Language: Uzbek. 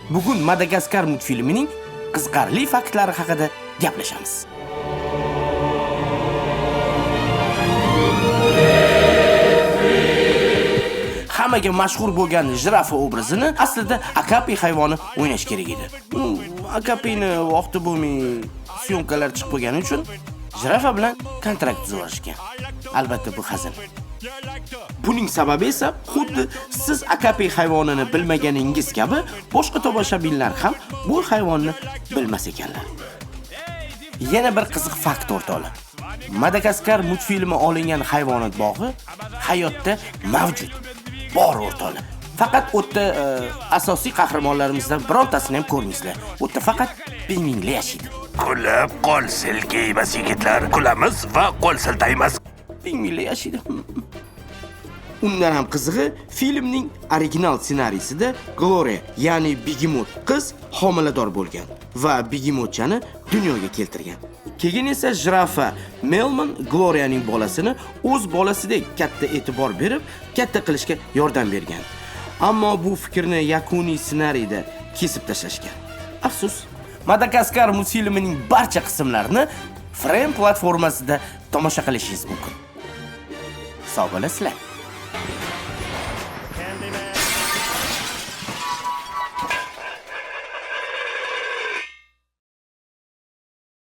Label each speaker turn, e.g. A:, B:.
A: Bugun Madagaskar multfilmining qiziqarli faktlari haqida gaplashamiz. Hammaga mashhur bo'lgan jirafa obrazini aslida Akapi hayvoni o'ynash kerak edi. Akapini vaqti bo'lmay syomkalar chiqib bo'lgani uchun jirafa bilan kontrakt tuzishgan. Albatta bu hazil. Buning sababi esa xuddi siz Akapi hayvonini bilmaganingiz kabi boshqa tomoshabinlar ham bu hayvonni bilmas ekanlar. Yana bir qiziq fakt o'rtoqlar. Madagaskar multfilmi olingan hayvonot bog'i hayotda mavjud. Bor o'rtoqlar. Faqat o'tda asosiy qahramonlarimizdan birontasini ham ko'rmaysizlar. O'tda faqat pingvinlar yashaydi.
B: Kulib qo'l silkaymiz yigitlar. Kulamiz va qo'l siltaymiz.
A: Pingvinlar yashaydi. Undan ham qizig'i, filmning original ssenariysida Gloria, ya'ni Begemot qiz homilador bo'lgan va Begemotchani dunyoga keltirgan. Keyin esa jirafa Melman Glorianing bolasini o'z bolasidek katta e'tibor berib, katta qilishga yordam bergan. Ammo bu fikrni yakuniy ssenariyda kesib tashlashgan. Afsus, Madagaskar multfilmining barcha qismlarini Frame platformasida tomosha qilishingiz mumkin. Sog' bo'lasizlar.